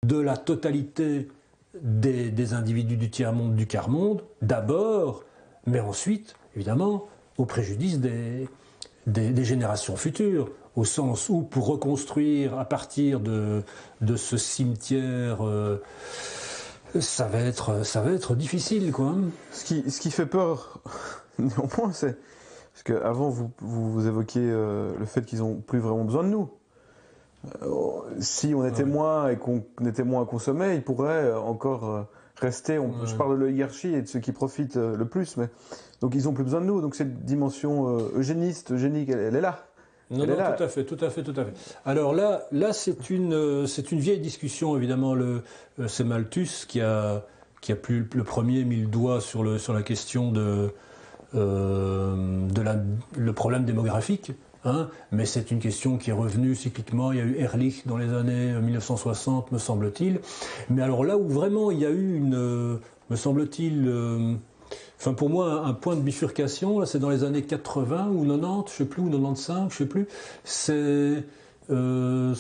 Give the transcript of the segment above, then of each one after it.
de la totalité des individus du tiers-monde, du quart-monde, d'abord, mais ensuite, évidemment, au préjudice des générations futures, au sens où, pour reconstruire à partir de ce cimetière, ça va être difficile, quoi. Ce qui fait peur, néanmoins, c'est... Parce qu'avant, vous évoquiez le fait qu'ils n'ont plus vraiment besoin de nous. Si on était moins et qu'on était moins à consommer, ils pourraient encore rester. Je parle de l'oligarchie et de ceux qui profitent le plus, mais donc ils n'ont plus besoin de nous. Donc cette dimension eugénique, elle est là. Non, non, tout à fait. Alors là, c'est une vieille discussion, évidemment. C'est Malthus qui a le premier mis le doigt sur la question le problème démographique. Hein, mais c'est une question qui est revenue cycliquement. Il y a eu Ehrlich dans les années 1960, me semble-t-il. Mais alors là où vraiment il y a eu me semble-t-il, enfin pour moi un point de bifurcation, là, c'est dans les années 80 ou 90, je sais plus, ou 95, je sais plus. C'est lors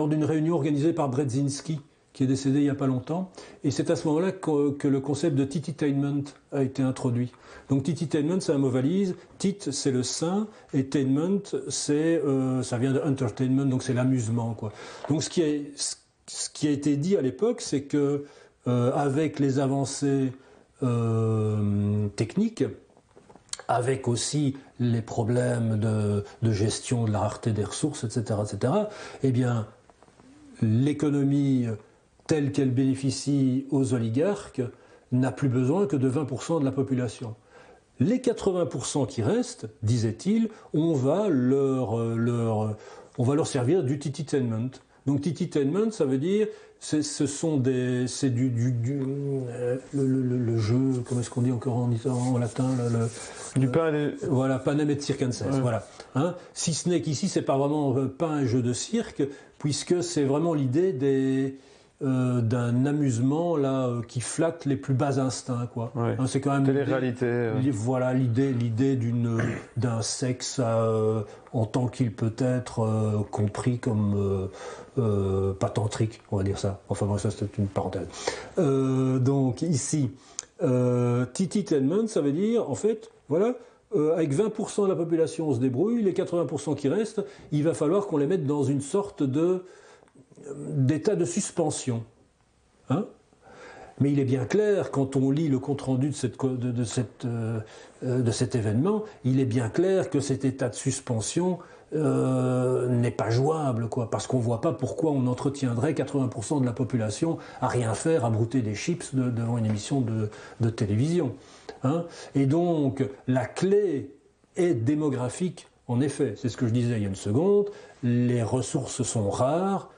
d'une réunion organisée par Brzezinski, qui est décédé il n'y a pas longtemps, et c'est à ce moment-là que le concept de tititainment a été introduit. Donc tititainment, c'est un mot valise, tit c'est le sein, et tainment ça vient de entertainment, donc c'est l'amusement, quoi. Donc ce qui a été dit à l'époque, c'est que avec les avancées techniques, avec aussi les problèmes de gestion de la rareté des ressources, etc., eh bien l'économie telle qu'elle bénéficie aux oligarques n'a plus besoin que de 20% de la population. Les 80% qui restent, disait-il, on va leur servir du tititainment. Donc tititainment, ça veut dire, c'est le jeu, comment est-ce qu'on dit encore en latin, du pain et voilà, panem et circenses, voilà. Hein, si ce n'est qu'ici, c'est pas vraiment pas un jeu de cirque, puisque c'est vraiment l'idée d'un amusement là qui flatte les plus bas instincts, quoi. Ouais. Hein, c'est quand même télé-réalité. Voilà l'idée d'un sexe en tant qu'il peut être compris comme pas tantrique, on va dire ça. Enfin bon, ça c'est une parenthèse. Donc ici, tititainment, ça veut dire en fait, voilà. Avec 20% de la population on se débrouille, les 80% qui restent, il va falloir qu'on les mette dans une sorte d'état de suspension. Hein? Mais il est bien clair, quand on lit le compte-rendu de cet événement, il est bien clair que cet état de suspension n'est pas jouable, quoi, parce qu'on ne voit pas pourquoi on entretiendrait 80% de la population à rien faire, à brouter des chips devant une émission de télévision. Hein? Et donc, la clé est démographique, en effet. C'est ce que je disais il y a une seconde. Les ressources sont rares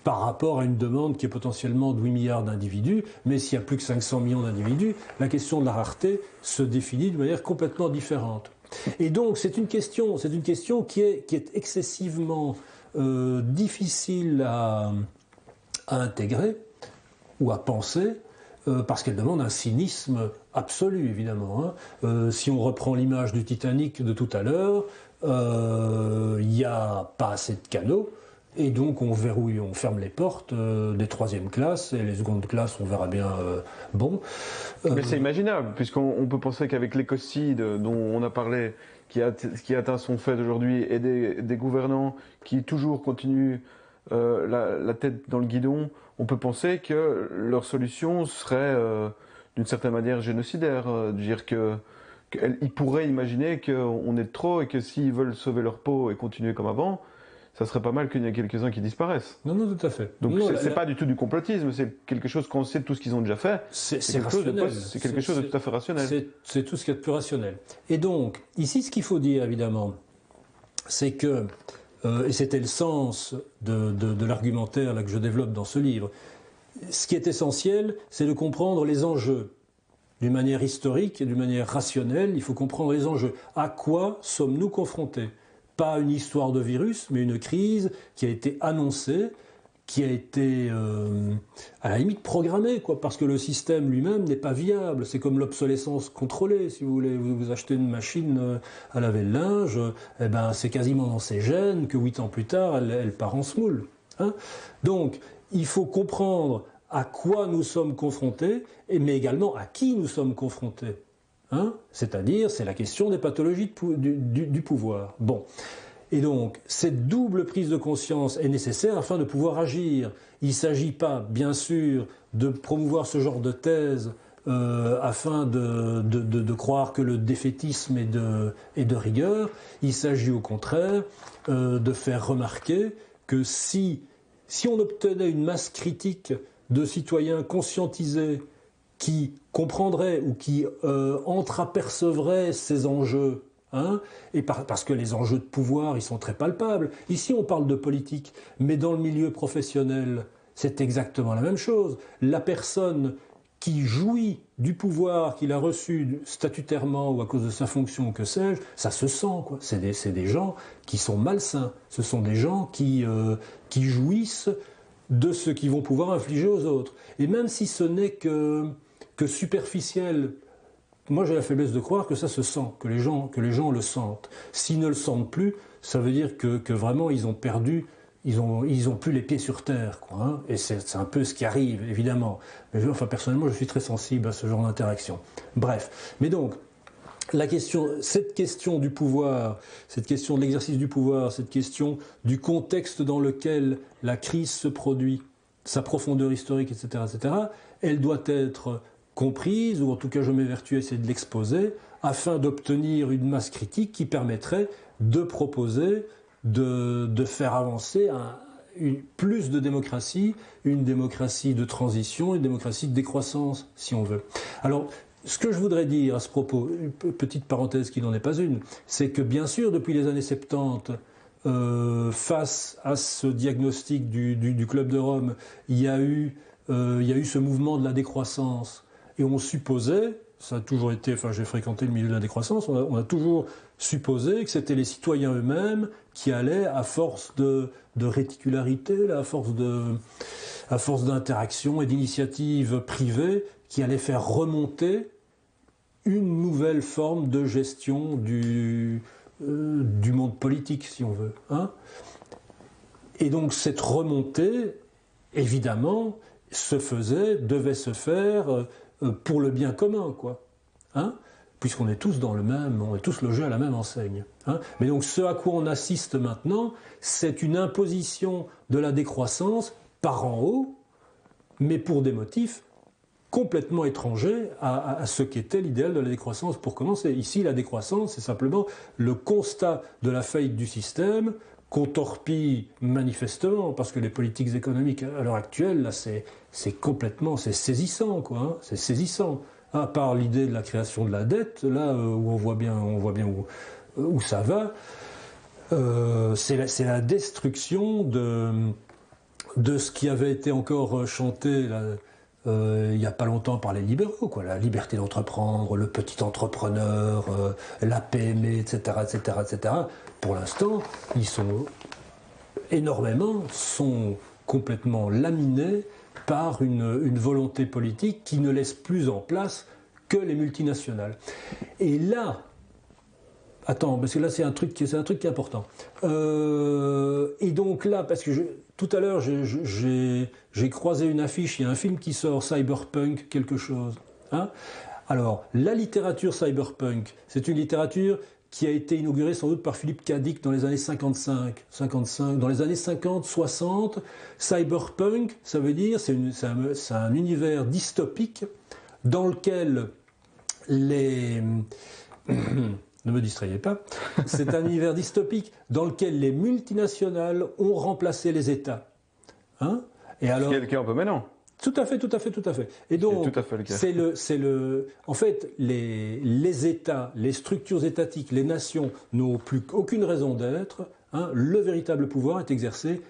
par rapport à une demande qui est potentiellement de 8 milliards d'individus, mais s'il y a plus que 500 millions d'individus, la question de la rareté se définit de manière complètement différente. Et donc, c'est une question qui est excessivement difficile à intégrer ou à penser, parce qu'elle demande un cynisme absolu, évidemment. Hein. Si on reprend l'image du Titanic de tout à l'heure, il n'y a pas assez de canaux, et donc on verrouille, on ferme les portes des troisième classes, et les secondes classes, on verra bien, bon. Mais c'est imaginable, puisqu'on peut penser qu'avec l'écocide dont on a parlé, qui atteint son fait aujourd'hui, et des gouvernants qui toujours continuent la tête dans le guidon, on peut penser que leur solution serait d'une certaine manière génocidaire, dire qu'ils pourraient imaginer qu'on est de trop et que s'ils veulent sauver leur peau et continuer comme avant, ça serait pas mal qu'il y ait quelques-uns qui disparaissent. Non, tout à fait. Donc c'est pas du tout du complotisme, c'est quelque chose qu'on sait de tout ce qu'ils ont déjà fait. C'est rationnel. C'est quelque chose de tout à fait rationnel. C'est tout ce qui est de plus rationnel. Et donc, ici, ce qu'il faut dire, évidemment, c'est que, et c'était le sens de l'argumentaire là, que je développe dans ce livre, ce qui est essentiel, c'est de comprendre les enjeux. D'une manière historique et d'une manière rationnelle, il faut comprendre les enjeux. À quoi sommes-nous confrontés ? Pas une histoire de virus, mais une crise qui a été annoncée, qui a été à la limite programmée, quoi, parce que le système lui-même n'est pas viable. C'est comme l'obsolescence contrôlée, si vous voulez. Vous achetez une machine à laver le linge, eh ben, c'est quasiment dans ses gènes que 8 ans plus tard, elle part en semoule. Hein. Donc, il faut comprendre à quoi nous sommes confrontés, mais également à qui nous sommes confrontés. Hein. C'est-à-dire, c'est la question des pathologies du pouvoir. Bon. Et donc, cette double prise de conscience est nécessaire afin de pouvoir agir. Il ne s'agit pas, bien sûr, de promouvoir ce genre de thèse afin de croire que le défaitisme est de rigueur. Il s'agit au contraire de faire remarquer que si on obtenait une masse critique de citoyens conscientisés qui comprendraient ou qui entreapercevraient ces enjeux, hein, et parce que les enjeux de pouvoir, ils sont très palpables. Ici, on parle de politique, mais dans le milieu professionnel, c'est exactement la même chose. La personne qui jouit du pouvoir qu'il a reçu statutairement ou à cause de sa fonction, que sais-je, ça se sent, quoi. C'est des gens qui sont malsains. Ce sont des gens qui jouissent de ce qu'ils vont pouvoir infliger aux autres. Et même si ce n'est que superficiel, moi j'ai la faiblesse de croire que ça se sent, que les gens le sentent. S'ils ne le sentent plus, ça veut dire que vraiment ils ont perdu, ils ont plus les pieds sur terre, quoi, hein. Et c'est un peu ce qui arrive, évidemment. Mais enfin, personnellement, je suis très sensible à ce genre d'interaction. Bref. Mais donc, cette question du pouvoir, cette question de l'exercice du pouvoir, cette question du contexte dans lequel la crise se produit, sa profondeur historique, etc., elle doit être comprise, ou en tout cas je m'évertue à essayer de l'exposer, afin d'obtenir une masse critique qui permettrait de proposer, de faire avancer plus de démocratie, une démocratie de transition, une démocratie de décroissance, si on veut. Alors, ce que je voudrais dire à ce propos, une petite parenthèse qui n'en est pas une, c'est que bien sûr, depuis les années 70, face à ce diagnostic du Club de Rome, il y a eu ce mouvement de la décroissance. Et on supposait, ça a toujours été, enfin j'ai fréquenté le milieu de la décroissance, on a toujours supposé que c'était les citoyens eux-mêmes qui allaient, à force de réticularité, à force d'interaction et d'initiatives privées, qui allaient faire remonter une nouvelle forme de gestion du monde politique, si on veut. Hein. Et donc cette remontée, évidemment, devait se faire pour le bien commun, quoi. Hein, puisqu'on est tous on est tous logés à la même enseigne. Hein. Mais donc ce à quoi on assiste maintenant, c'est une imposition de la décroissance par en haut, mais pour des motifs complètement étrangers à ce qu'était l'idéal de la décroissance pour commencer. Ici, la décroissance, c'est simplement le constat de la faillite du système qu'on torpille manifestement, parce que les politiques économiques à l'heure actuelle, là, c'est saisissant, quoi. Hein, c'est saisissant. À part l'idée de la création de la dette, là où on voit bien où ça va, c'est la destruction de ce qui avait été encore chanté là, il n'y a pas longtemps par les libéraux, quoi, la liberté d'entreprendre, le petit entrepreneur, la PME, etc., etc., etc. Pour l'instant, sont complètement laminés par une volonté politique qui ne laisse plus en place que les multinationales. Et là, attends, parce que là c'est un truc qui est important. Et donc là, parce que tout à l'heure j'ai croisé une affiche, il y a un film qui sort, Cyberpunk quelque chose. Hein. Alors, la littérature cyberpunk, c'est une littérature qui a été inaugurée sans doute par Philippe K. Dick dans les années 55, dans les années 50, 60. Cyberpunk, ça veut dire, c'est un univers dystopique dans lequel les... Ne me distrayez pas. C'est un univers dystopique dans lequel les multinationales ont remplacé les États. Hein. Et alors, ce qui est le cas un peu maintenant. Tout à fait. Et donc, c'est tout à fait le cas. En fait, les États, les structures étatiques, les nations n'ont plus aucune raison d'être. Hein. Le véritable pouvoir est exercé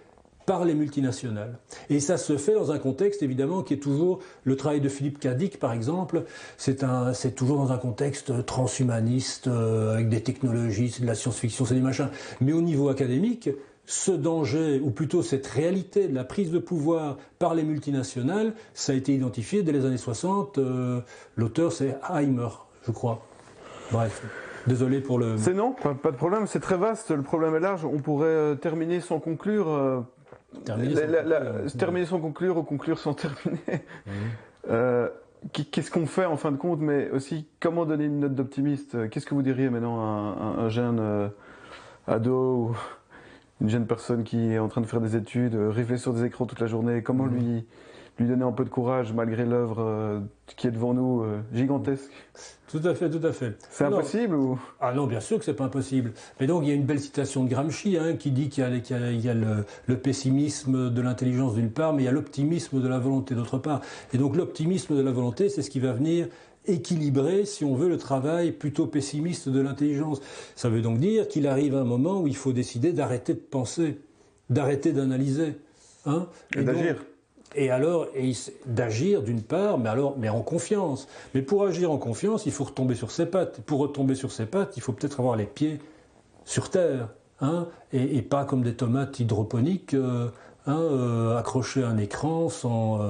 par les multinationales. Et ça se fait dans un contexte, évidemment, qui est toujours le travail de Philippe K. Dick, par exemple. C'est toujours dans un contexte transhumaniste, avec des technologies, c'est de la science-fiction, c'est du machin. Mais au niveau académique, ce danger, ou plutôt cette réalité de la prise de pouvoir par les multinationales, ça a été identifié dès les années 60. L'auteur, c'est Heimer, je crois. Bref, désolé pour le... C'est non, pas de problème, c'est très vaste, le problème est large. On pourrait terminer sans conclure terminer sans conclure ou conclure sans terminer. Qu'est-ce qu'on fait en fin de compte, mais aussi comment donner une note d'optimiste? Qu'est-ce que vous diriez maintenant à un jeune ado ou une jeune personne qui est en train de faire des études, rêver sur des écrans toute la journée? Comment lui donner un peu de courage malgré l'œuvre qui est devant nous, gigantesque? Tout à fait, tout à fait. C'est impossible ou? Ah non, bien sûr que c'est pas impossible. Mais donc il y a une belle citation de Gramsci qui dit qu'il y a le pessimisme de l'intelligence d'une part, mais il y a l'optimisme de la volonté d'autre part. Et donc l'optimisme de la volonté, c'est ce qui va venir équilibrer, si on veut, le travail plutôt pessimiste de l'intelligence. Ça veut donc dire qu'il arrive un moment où il faut décider d'arrêter de penser, d'arrêter d'analyser. Et d'agir. Et alors, d'agir d'une part, mais en confiance. Mais pour agir en confiance, il faut retomber sur ses pattes. Pour retomber sur ses pattes, il faut peut-être avoir les pieds sur terre, et pas comme des tomates hydroponiques, accrochées à un écran sans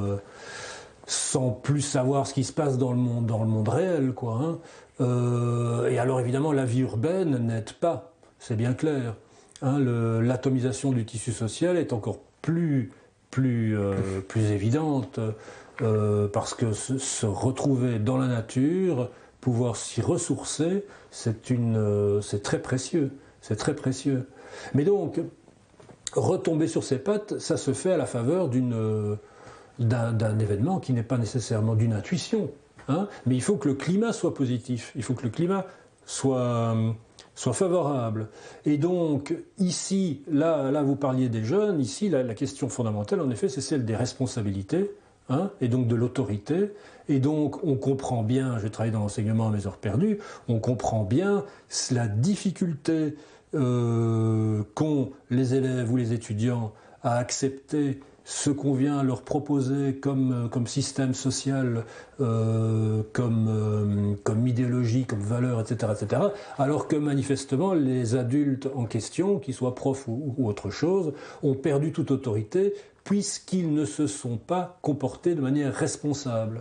plus savoir ce qui se passe dans le monde réel, quoi. Et alors évidemment, la vie urbaine n'aide pas, c'est bien clair. L'atomisation du tissu social est encore plus évidente, parce que se retrouver dans la nature, pouvoir s'y ressourcer, c'est très précieux, c'est très précieux. Mais donc, retomber sur ses pattes, ça se fait à la faveur d'un événement qui n'est pas nécessairement d'une intuition, mais il faut que le climat soit positif, il faut que le climat soit favorable. Et donc, ici, là vous parliez des jeunes, ici, la question fondamentale, en effet, c'est celle des responsabilités, et donc de l'autorité. Et donc, on comprend bien, j'ai travaillé dans l'enseignement à mes heures perdues, on comprend bien la difficulté qu'ont les élèves ou les étudiants à accepter ce qu'on vient leur proposer comme système social, comme idéologie, comme valeur, etc., etc., alors que manifestement les adultes en question, qu'ils soient profs ou autre chose, ont perdu toute autorité puisqu'ils ne se sont pas comportés de manière responsable.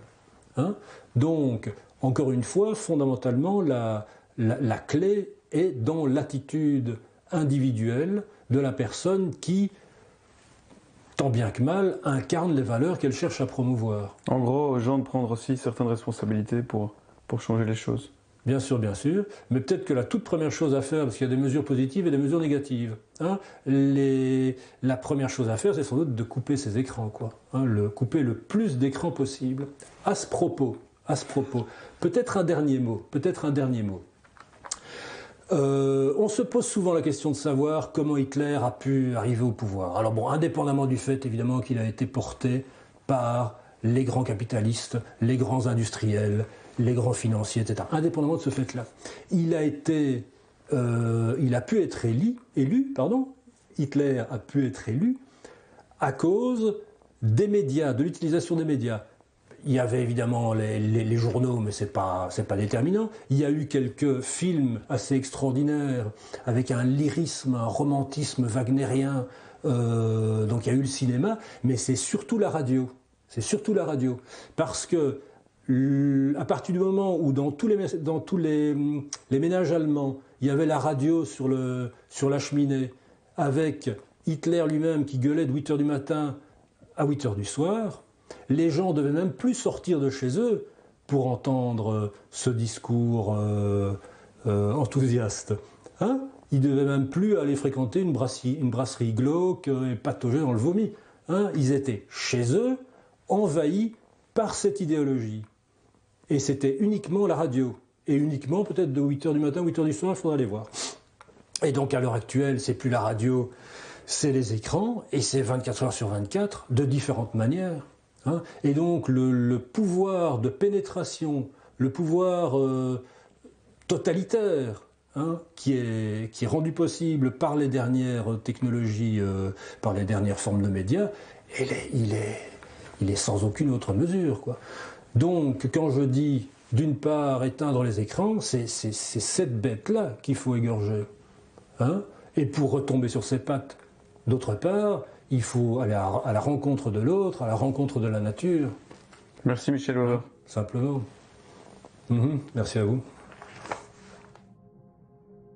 Donc, encore une fois, fondamentalement, la clé est dans l'attitude individuelle de la personne qui, tant bien que mal, incarne les valeurs qu'elle cherche à promouvoir. En gros, aux gens de prendre aussi certaines responsabilités pour changer les choses. Bien sûr, mais peut-être que la toute première chose à faire, parce qu'il y a des mesures positives et des mesures négatives, la première chose à faire, c'est sans doute de couper ces écrans, couper le plus d'écrans possible. À ce propos, peut-être un dernier mot. On se pose souvent la question de savoir comment Hitler a pu arriver au pouvoir. Alors bon, indépendamment du fait évidemment qu'il a été porté par les grands capitalistes, les grands industriels, les grands financiers, etc. Indépendamment de ce fait-là, il a pu être élu, Hitler a pu être élu à cause des médias, de l'utilisation des médias. Il y avait évidemment les journaux, mais c'est pas déterminant. Il y a eu quelques films assez extraordinaires, avec un lyrisme, un romantisme wagnérien. Donc il y a eu le cinéma, mais c'est surtout la radio. Parce que à partir du moment où dans tous les ménages allemands, il y avait la radio sur la cheminée, avec Hitler lui-même qui gueulait de 8h du matin à 8h du soir, les gens ne devaient même plus sortir de chez eux pour entendre ce discours enthousiaste. Ils ne devaient même plus aller fréquenter une brasserie glauque et patauger dans le vomi. Ils étaient chez eux, envahis par cette idéologie. Et c'était uniquement la radio. Et uniquement peut-être de 8h du matin, 8h du soir, il faudra aller voir. Et donc à l'heure actuelle, c'est plus la radio, c'est les écrans, et c'est 24 heures sur 24, de différentes manières. Et donc le pouvoir de pénétration, le pouvoir totalitaire, qui est rendu possible par les dernières technologies, par les dernières formes de médias, il est sans aucune autre mesure, Donc quand je dis d'une part éteindre les écrans, c'est cette bête-là qu'il faut égorger. Et pour retomber sur ses pattes, d'autre part, il faut aller à la rencontre de l'autre, à la rencontre de la nature. Merci Michel Wauver. Simplement. Merci à vous.